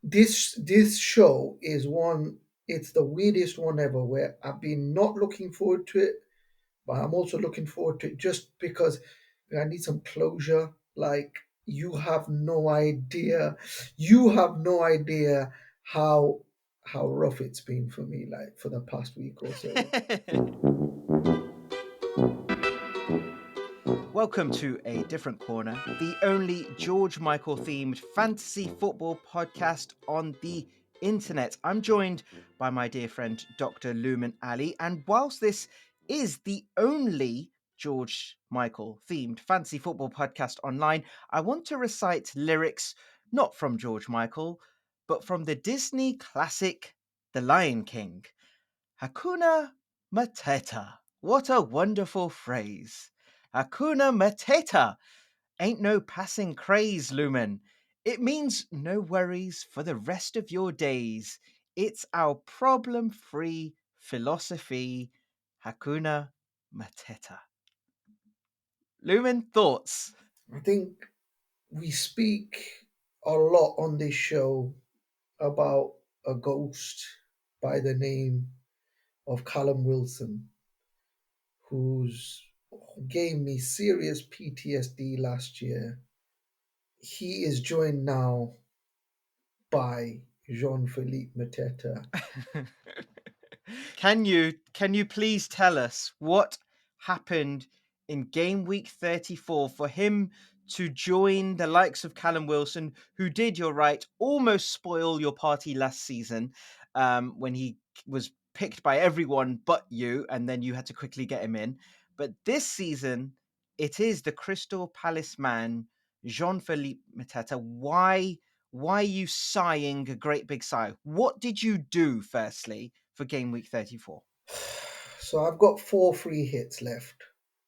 this show is one. It's the weirdest one ever. Where I've been not looking forward to it, but I'm also looking forward to it just because I need some closure. Like you have no idea how rough it's been for me. Like for the past week or so. Welcome to A Different Corner, the only George Michael themed fantasy football podcast on the internet. I'm joined by my dear friend Dr. Luman Ali, and whilst this is the only George Michael themed fantasy football podcast online, I want to recite lyrics not from George Michael, but from the Disney classic The Lion King. Hakuna Mateta. What a wonderful phrase. Hakuna Mateta ain't no passing craze, Lumen. It means no worries for the rest of your days. It's our problem free philosophy. Hakuna Mateta. Lumen, thoughts? I think we speak a lot on this show about a ghost by the name of Callum Wilson, who's gave me serious PTSD last year. He is joined now by Jean-Philippe Mateta. Can you please tell us what happened in game week 34 for him to join the likes of Callum Wilson, who did, you're right, almost spoil your party last season, when he was picked by everyone but you, and then you had to quickly get him in. But this season, it is the Crystal Palace man, Jean-Philippe Mateta. Why are you sighing a great big sigh? What did you do, firstly, for game week 34? So I've got four free hits left.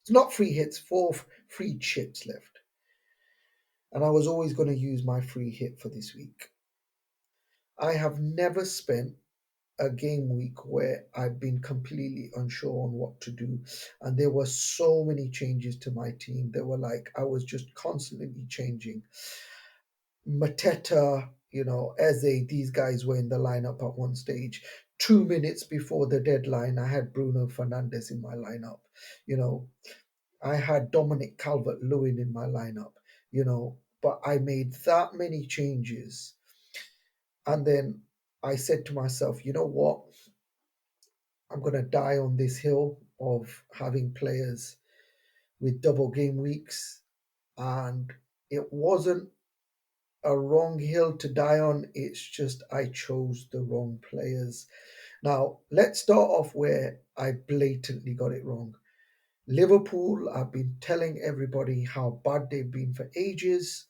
It's not free hits, four free chips left. And I was always going to use my free hit for this week. I have never spent a game week where I've been completely unsure on what to do. And there were so many changes to my team. They were like, I was just constantly changing. Mateta, Eze, these guys were in the lineup at one stage. 2 minutes before the deadline, I had Bruno Fernandes in my lineup. You know, I had Dominic Calvert Lewin in my lineup, but I made that many changes. And then I said to myself, you know what? I'm going to die on this hill of having players with double game weeks. And it wasn't a wrong hill to die on. It's just I chose the wrong players. Now, let's start off where I blatantly got it wrong. Liverpool, I've been telling everybody how bad they've been for ages,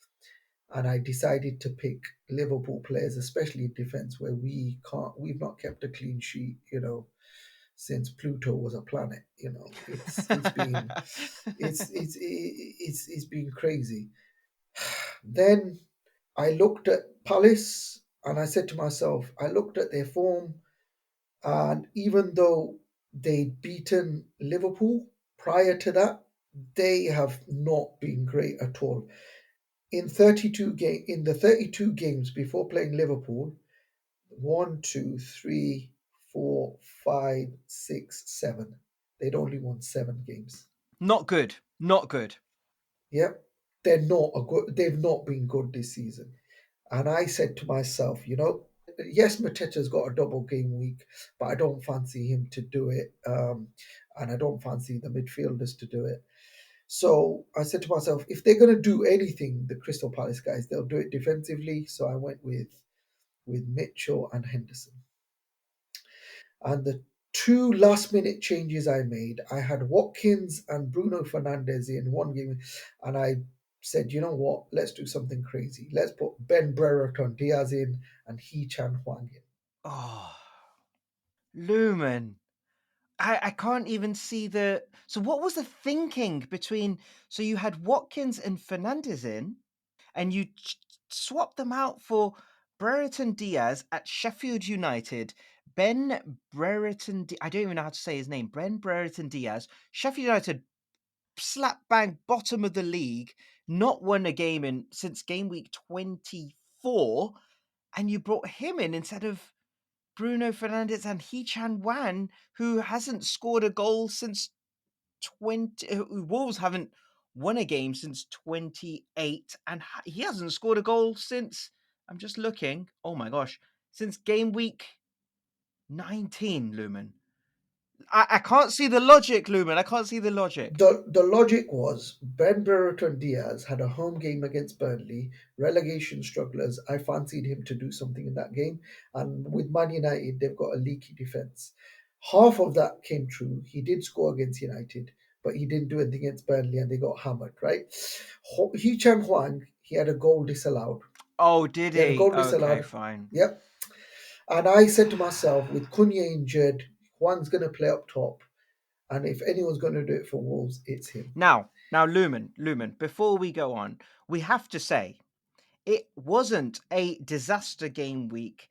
and I decided to pick Liverpool players, especially in defense, where we've not kept a clean sheet, since Pluto was a planet. It's been crazy. Then I looked at Palace and I said to myself, I looked at their form, and even though they'd beaten Liverpool prior to that, they have not been great at all. In the 32 games before playing Liverpool, one, two, three, four, five, six, seven. They'd only won 7 games. Not good. Not good. Yep. They've not been good this season. And I said to myself, yes, Mateta's got a double game week, but I don't fancy him to do it. And I don't fancy the midfielders to do it. So I said to myself, if they're going to do anything, the Crystal Palace guys, they'll do it defensively. So I went with Mitchell and Henderson. And the two last minute changes I made, I had Watkins and Bruno Fernandes in one game, and I said, you know what, let's do something crazy. Let's put Ben Brereton Diaz in and He Chan Huang in. Oh, Lumen. I can't even see the. So, what was the thinking between. So, you had Watkins and Fernandez in, and you swapped them out for Brereton Diaz at Sheffield United. Ben Brereton. I don't even know how to say his name. Ben Brereton Diaz. Sheffield United slap bang bottom of the league, not won a game in since game week 24, and you brought him in instead of Bruno Fernandes and Hee-chan Wan, who hasn't scored a goal since 20 Wolves haven't won a game since 28, and he hasn't scored a goal since, I'm just looking, oh my gosh, since game week 19, Lumen. I can't see the logic, Lumen. I can't see the logic. The logic was Ben Brereton Diaz had a home game against Burnley, relegation strugglers. I fancied him to do something in that game. And with Man United, they've got a leaky defence. Half of that came true. He did score against United, but he didn't do anything against Burnley and they got hammered, right? He Chan Huang, he had a goal disallowed. Oh, did He had a he? goal Okay, disallowed. fine. Yep. And I said to myself, with Cunha injured, Huang's going to play up top. And if anyone's going to do it for Wolves, it's him. Now, Lumen, before we go on, we have to say it wasn't a disaster game week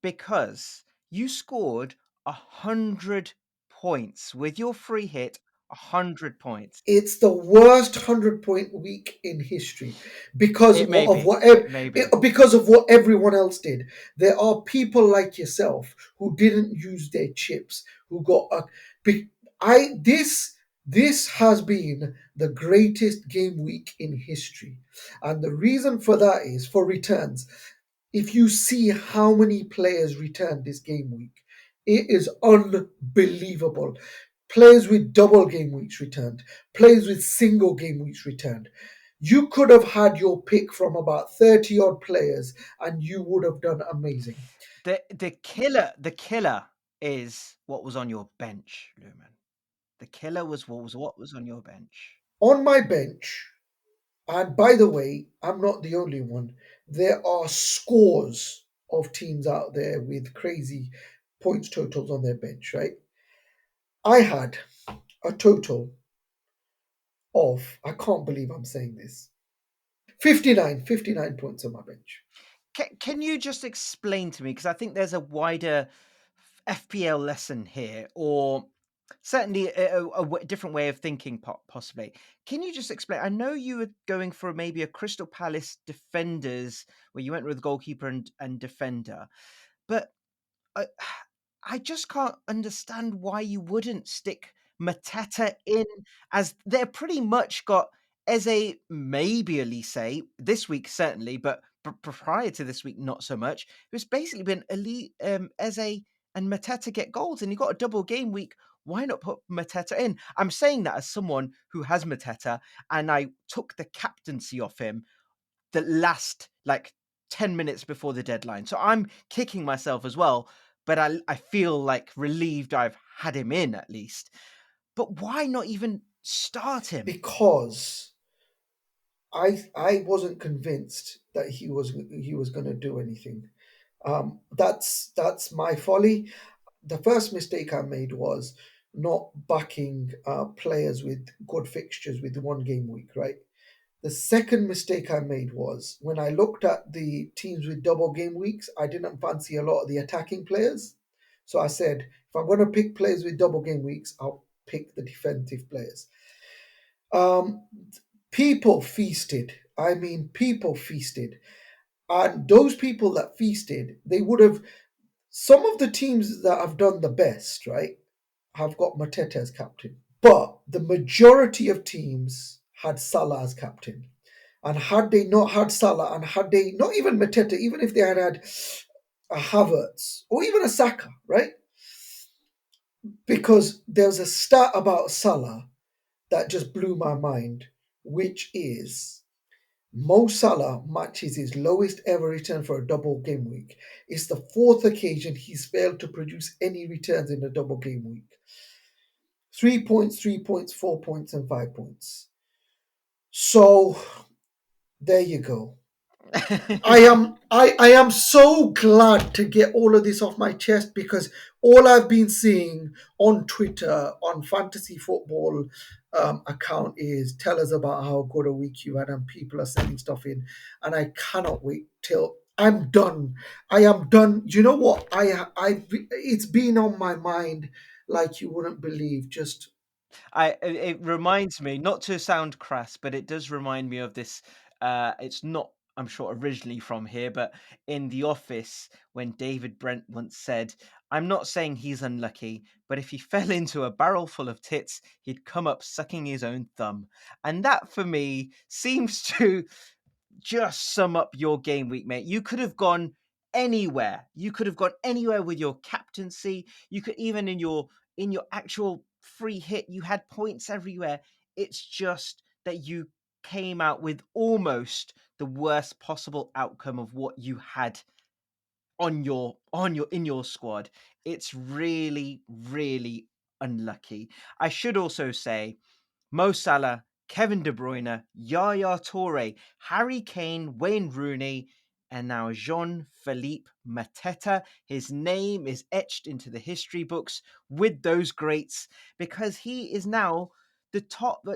because you scored 100 points with your free hit, 100 points. It's the worst 100-point week in history because It may of be, what maybe. because of what everyone else did. There are people like yourself who didn't use their chips, who got a be- I this has been the greatest game week in history. And the reason for that is for returns. If you see how many players returned this game week, it is unbelievable. Players with double game weeks returned, players with single game weeks returned. You could have had your pick from about 30 odd players and you would have done amazing. The killer is what was on your bench, Lumen. The killer was what was on your bench. On my bench, and by the way, I'm not the only one, there are scores of teams out there with crazy points totals on their bench, right? I had a total of, I can't believe I'm saying this, 59 points on my bench. Can you just explain to me, because I think there's a wider FPL lesson here, or certainly a different way of thinking, possibly. Can you just explain? I know you were going for maybe a Crystal Palace defenders, where you went with goalkeeper and defender, but I, I just can't understand why you wouldn't stick Mateta in, as they're pretty much got Eze, maybe Elise this week certainly, but prior to this week not so much. It's basically been Eze and Mateta get goals, and you got a double game week. Why not put Mateta in? I'm saying that as someone who has Mateta, and I took the captaincy off him the last like 10 minutes before the deadline. So I'm kicking myself as well, but I feel like relieved I've had him in at least. But why not even start him? Because I wasn't convinced that he was going to do anything. That's my folly. The first mistake I made was not backing players with good fixtures with one game week, right? The second mistake I made was when I looked at the teams with double game weeks, I didn't fancy a lot of the attacking players. So I said, if I'm going to pick players with double game weeks, I'll pick the defensive players. Um, People feasted. I mean, people feasted. And those people that feasted, they would have, some of the teams that have done the best, right, have got Mateta as captain. But the majority of teams had Salah as captain. And had they not had Salah, and had they not even Mateta, even if they had had a Havertz or even a Saka, right? Because there's a stat about Salah that just blew my mind, which is Mo Salah matches his lowest ever return for a double game week. It's the fourth occasion he's failed to produce any returns in a double game week. 3 points, 3 points, 4 points, and 5 points. So there you go. I am so glad to get all of this off my chest because all I've been seeing on Twitter on fantasy football account is tell us about how good a week you had and people are sending stuff in and I cannot wait till I'm done. I am done. You know what? I it's been on my mind like you wouldn't believe. Just It reminds me, not to sound crass, but it does remind me of this. It's not I'm sure, originally from here, but in The Office, when David Brent once said, I'm not saying he's unlucky, but if he fell into a barrel full of tits, he'd come up sucking his own thumb. And that for me seems to just sum up your game week, mate. You could have gone anywhere. You could have gone anywhere with your captaincy. You could even in your actual free hit, you had points everywhere. It's just that you came out with almost the worst possible outcome of what you had on your in your squad. It's really, really unlucky. I should also say Mo Salah, Kevin De Bruyne, Yaya Toure, Harry Kane, Wayne Rooney, and now Jean-Philippe Mateta. His name is etched into the history books with those greats because he is now the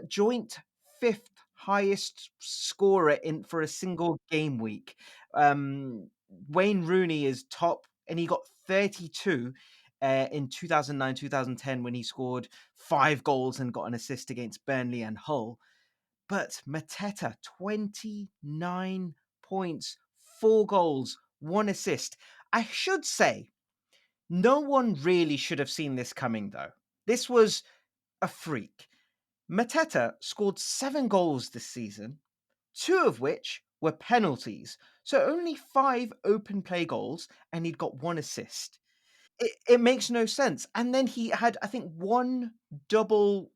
joint fifth highest scorer in for a single game week. Wayne Rooney is top, and he got 32 in 2009 2010 when he scored 5 goals and got an assist against Burnley and Hull. But Mateta, 29 points, 4 goals, 1 assist. I should say, no one really should have seen this coming, though. This was a freak. Mateta scored 7 goals this season, 2 of which were penalties. So only 5 open play goals, and he'd got 1 assist. It makes no sense. And then he had, I think, one double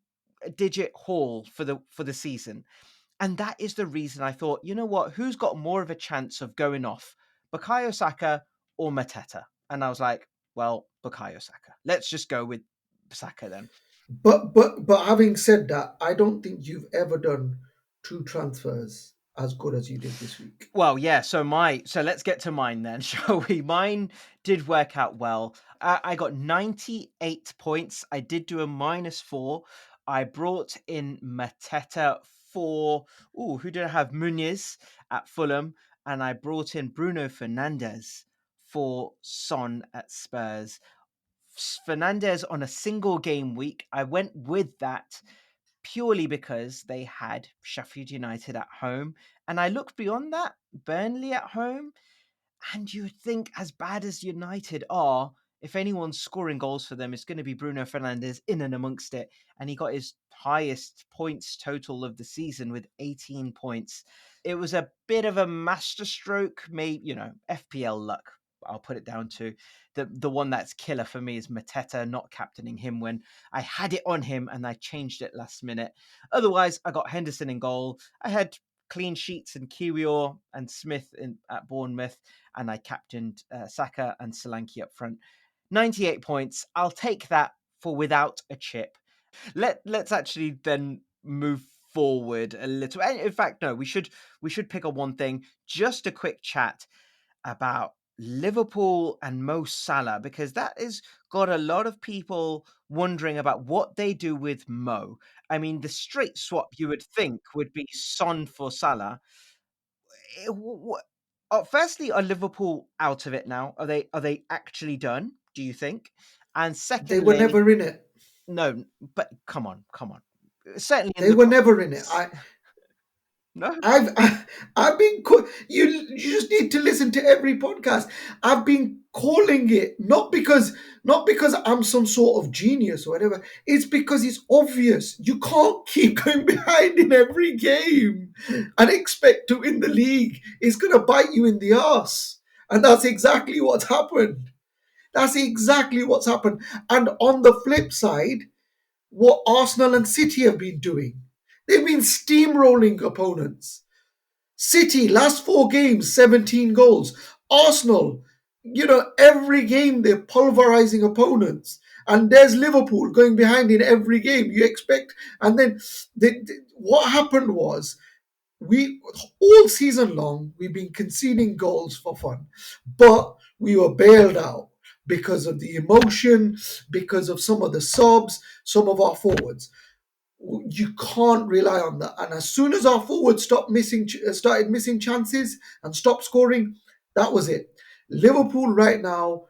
digit haul for the season. And that is the reason I thought, you know what, who's got more of a chance of going off? Bukayo Saka or Mateta? And I was like, well, Bukayo Saka. Let's just go with Saka then. But having said that, I don't think you've ever done two transfers as good as you did this week. Well, yeah. So let's get to mine then, shall we? Mine did work out well. I got 98 points. I did do a -4. I brought in Mateta for who did I have? Muniz at Fulham, and I brought in Bruno Fernandes for Son at Spurs. Fernandez on a single game week. I went with that purely because they had Sheffield United at home. And I looked beyond that, Burnley at home, and you would think, as bad as United are, if anyone's scoring goals for them, it's going to be Bruno Fernandes in and amongst it. And he got his highest points total of the season with 18 points. It was a bit of a masterstroke, maybe, FPL luck. I'll put it down to the one that's killer for me is Mateta not captaining him when I had it on him and I changed it last minute. Otherwise, I got Henderson in goal. I had clean sheets and Kiwior and Smith at Bournemouth, and I captained Saka and Solanke up front. 98 points. I'll take that for without a chip. Let's actually then move forward a little. In fact, no, we should pick on one thing. Just a quick chat about Liverpool and Mo Salah because that has got a lot of people wondering about what they do with Mo. I mean, the straight swap you would think would be Son for Salah. Firstly, are Liverpool out of it now? Are they actually done? Do you think? And They were secondly, never in it. no, but come on. Certainly in They the were never in it. no. I've been you just need to listen to every podcast. I've been calling it not because I'm some sort of genius or whatever. It's because it's obvious. You can't keep going behind in every game and expect to win the league. It's gonna bite you in the ass, and that's exactly what's happened. That's exactly what's happened. And on the flip side, what Arsenal and City have been doing. They've been steamrolling opponents. City, last 4 games, 17 goals. Arsenal, every game they're pulverizing opponents. And there's Liverpool going behind in every game. You expect, and then what happened was we all season long we've been conceding goals for fun, but we were bailed out because of the emotion, because of some of the subs, some of our forwards. You can't rely on that. And as soon as our forwards started missing chances and stopped scoring, that was it. Liverpool right now,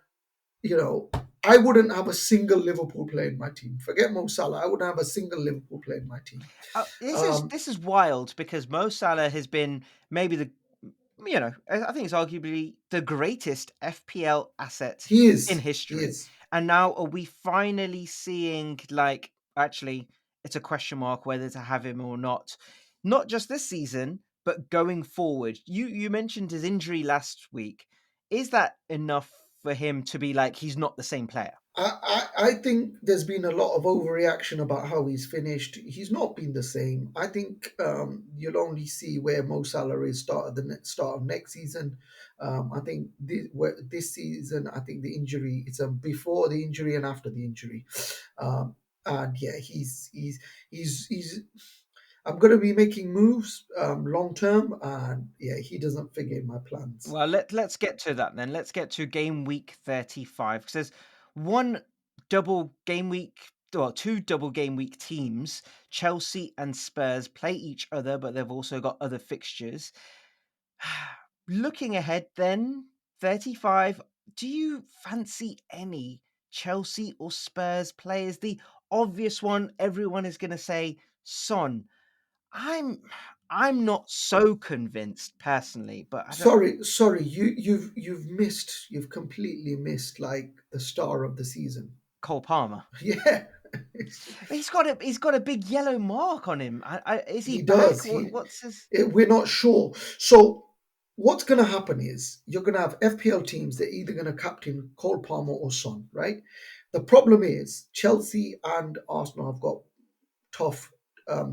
I wouldn't have a single Liverpool player in my team. Forget Mo Salah. I wouldn't have a single Liverpool player in my team. This is Um, this is wild because Mo Salah has been maybe I think it's arguably the greatest FPL asset He in is. He history. is. And now are we finally seeing, like, actually, it's a question mark whether to have him or not. Not just this season, but going forward. You mentioned his injury last week. Is that enough for him to be like he's not the same player? I think there's been a lot of overreaction about how he's finished. He's not been the same. I think you'll only see where Mo Salah is start of next season. I think this season, I think the injury it's a before the injury and after the injury. And yeah, he's. I'm going to be making moves long term, and yeah, he doesn't figure in my plans. Well, let's get to that then. Let's get to game week 35 because there's one double game week, well, two double game week teams. Chelsea and Spurs play each other, but they've also got other fixtures. Looking ahead then, 35, do you fancy any Chelsea or Spurs players? The obvious one everyone is going to say Son. I'm I'm not so convinced personally, but I don't. Sorry, you've completely missed like the star of the season. Cole Palmer. Yeah, He's got a big yellow mark on him. Is he he back? does. What's his We're not sure. So what's going to happen is you're going to have FPL teams that are either going to captain Cole Palmer or Son, right? The problem is Chelsea and Arsenal have got tough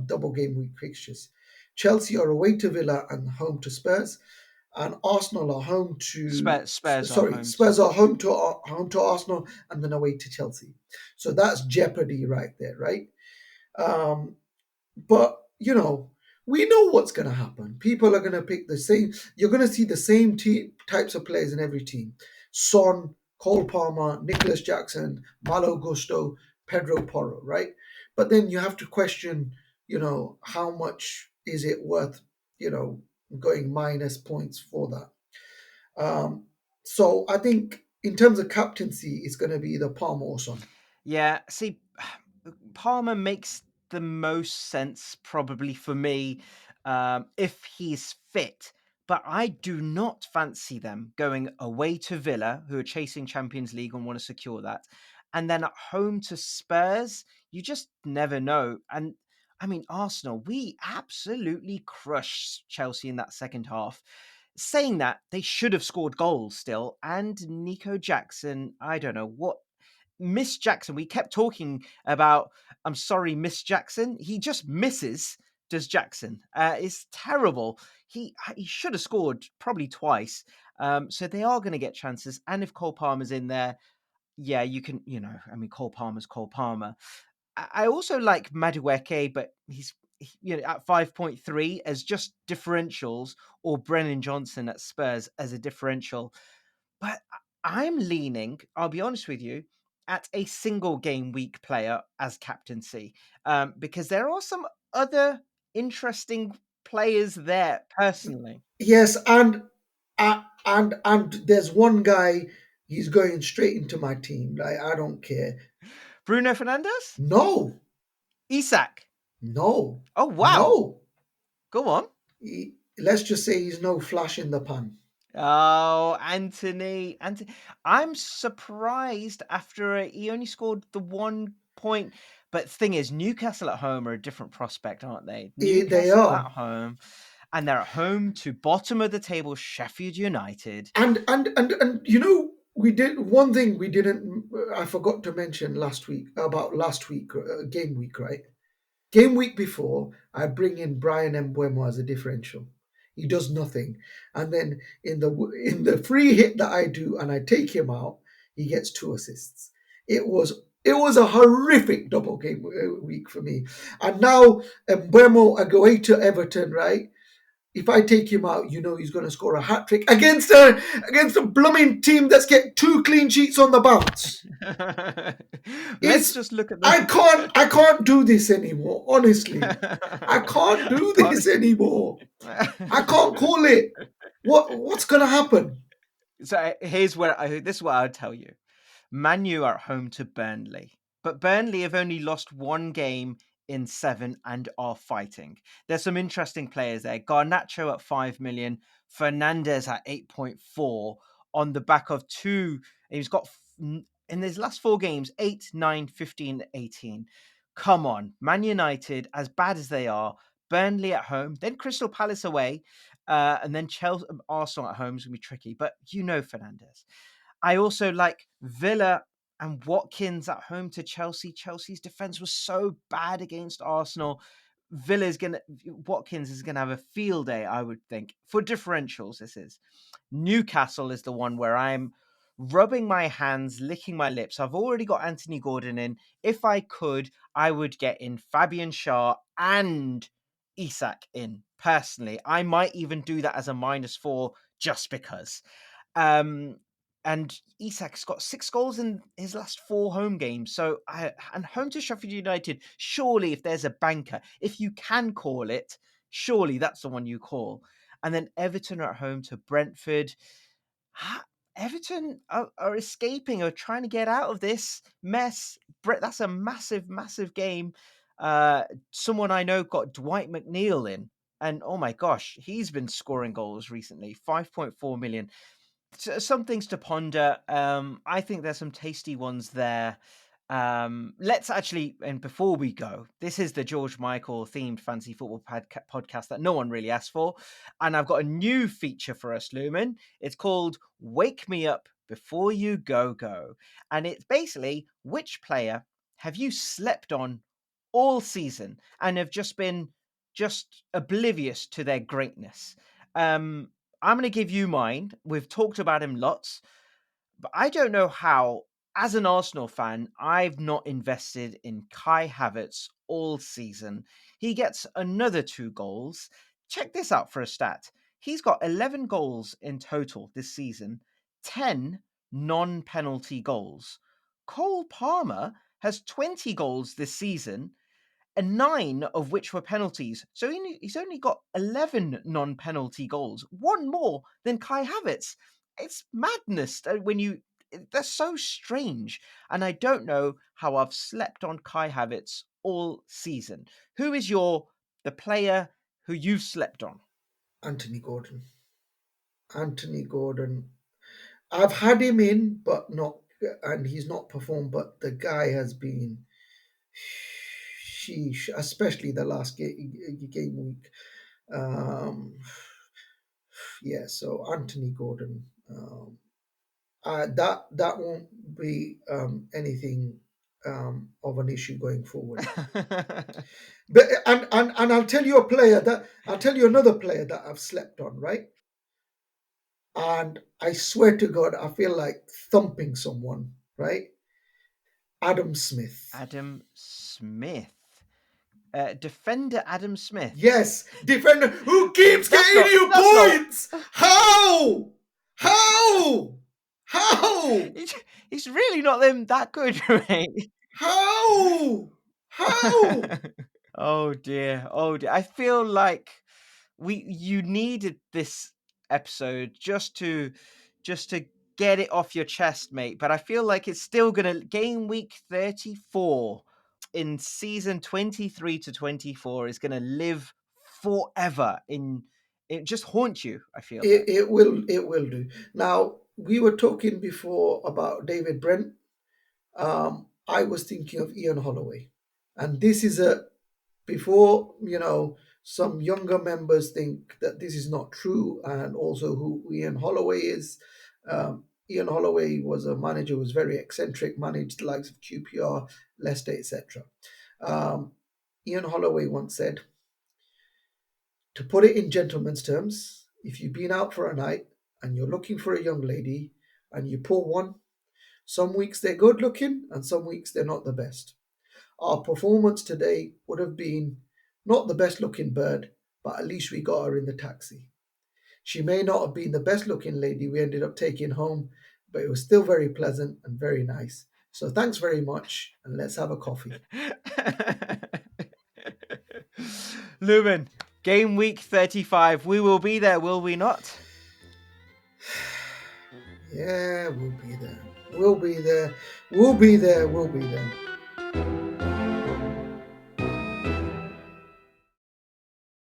double game week fixtures. Chelsea are away to Villa and home to Spurs, and Arsenal are home to Spurs are sorry, home to? Spurs are home to Arsenal and then away to Chelsea. So that's jeopardy right there, right? Um, but we know what's going to happen. People are going to pick the same. You're going to see the same types of players in every team: Son, Cole Palmer, Nicholas Jackson, Malo Gusto, Pedro Porro, right? But then you have to question, how much is it worth, you know, going minus points for that. So I think in terms of captaincy, it's going to be either Palmer or Son. Yeah, see, Palmer makes the most sense probably for me if he's fit. But I do not fancy them going away to Villa, who are chasing Champions League and want to secure that, and then at home to Spurs. You just never know. And I mean, Arsenal, we absolutely crushed Chelsea in that second half. Saying that, they should have scored goals still. And Nico Jackson, I don't know what. Miss Jackson, we kept talking about, I'm sorry, Miss Jackson. He just misses, does Jackson. It's terrible. He should have scored probably twice. So they are going to get chances. And if Cole Palmer's in there, yeah, you can, I mean, Cole Palmer's Cole Palmer. I also like Madueke, but at 5.3 as just differentials, or Brennan Johnson at Spurs as a differential. But I'm leaning, I'll be honest with you, at a single game week player as captaincy, because there are some other interesting players there personally. Yes, and there's one guy. He's going straight into my team. I don't care. Bruno Fernandes? No, Isak? no, Oh, wow. no. Go on. Let's just say he's no flash in the pan. Oh, Anthony. I'm surprised after he only scored the 1 point. But the thing is, Newcastle at home are a different prospect, aren't they? They Newcastle are. at home, and they're at home to bottom of the table Sheffield United. And we did one thing we didn't. I forgot to mention last week about last week game week, right? Game week before, I bring in Brian Mbuemo as a differential. He does nothing, and then in the free hit that I do, and I take him out, he gets 2 assists. It was a horrific double game week for me, and now Mbuemo I go away to Everton, right? If I take him out, he's going to score a hat trick against a blooming team that's get 2 clean sheets on the bounce. Let's It's just look at I can't do this anymore. Honestly, I can't do the. this anymore. I can't call it. What's gonna happen? So here's where this is what I'll tell you. Man U are at home to Burnley, but Burnley have only lost one game in 7 and are fighting. There's some interesting players there. Garnacho at 5 million, Fernandez at 8.4 on the back of two. He's got in his last 4 games 8, 9, 15, 18. Come on, Man United, as bad as they are, Burnley at home, then Crystal Palace away, and then Chelsea, Arsenal at home is going to be tricky. But Fernandez. I also like Villa and Watkins at home to Chelsea. Chelsea's defense was so bad against Arsenal. Watkins is gonna have a field day, I would think. For differentials, this is. Newcastle is the one where I'm rubbing my hands, licking my lips. I've already got Anthony Gordon in. If I could, I would get in Fabian Schär and Isak in. Personally, I might even do that as a -4 just because. And Isak's got 6 goals in his last 4 home games. And home to Sheffield United, surely if there's a banker, if you can call it, surely that's the one you call. And then Everton are at home to Brentford. Everton are escaping, are trying to get out of this mess. That's a massive, massive game. Someone I know got Dwight McNeil in. And oh my gosh, he's been scoring goals recently. 5.4 million. Some things to ponder. I think there's some tasty ones there. Let's actually, and before we go, this is the George Michael themed fantasy football podcast that no one really asked for. And I've got a new feature for us, Lumen. It's called Wake Me Up Before You Go. And it's basically, which player have you slept on all season and have just been oblivious to their greatness? I'm going to give you mine. We've talked about him lots, but I don't know how, as an Arsenal fan, I've not invested in Kai Havertz all season. He gets another 2 goals. Check this out for a stat. He's got 11 goals in total this season, 10 non-penalty goals. Cole Palmer has 20 goals this season, and 9 of which were penalties. So he's only got 11 non-penalty goals, one more than Kai Havertz. It's madness that's so strange. And I don't know how I've slept on Kai Havertz all season. Who is the player who you've slept on? Anthony Gordon. Anthony Gordon. I've had him in, but not, and he's not performed. But the guy has been, sheesh, especially the last game week. Um, yeah, so Anthony Gordon. That won't be anything of an issue going forward. But and I'll tell you another player that I've slept on, right? And I swear to God, I feel like thumping someone, right? Adam Smith. Adam Smith. Defender Adam Smith. Yes, defender who keeps getting you points. How? How? How? He's really not them that good, right? How? How? Oh dear. Oh dear. I feel like you needed this episode just to get it off your chest, mate. But I feel like it's still gonna game week 34 in season 23 to 24 is gonna live forever in it, just haunt you, I feel like. It will do. Now we were talking before about David Brent. I was thinking of Ian Holloway, and this is a before some younger members think that this is not true, and also who Ian Holloway is. Ian Holloway was a manager who was very eccentric, managed the likes of QPR, Leicester, etc. Ian Holloway once said, to put it in gentleman's terms, if you've been out for a night and you're looking for a young lady and you pull one, some weeks they're good looking and some weeks they're not the best. Our performance today would have been not the best looking bird, but at least we got her in the taxi. She may not have been the best looking lady we ended up taking home, but it was still very pleasant and very nice. So thanks very much, and let's have a coffee. Lumen, game week 35. We will be there, will we not? Yeah, we'll be there. We'll be there. We'll be there. We'll be there.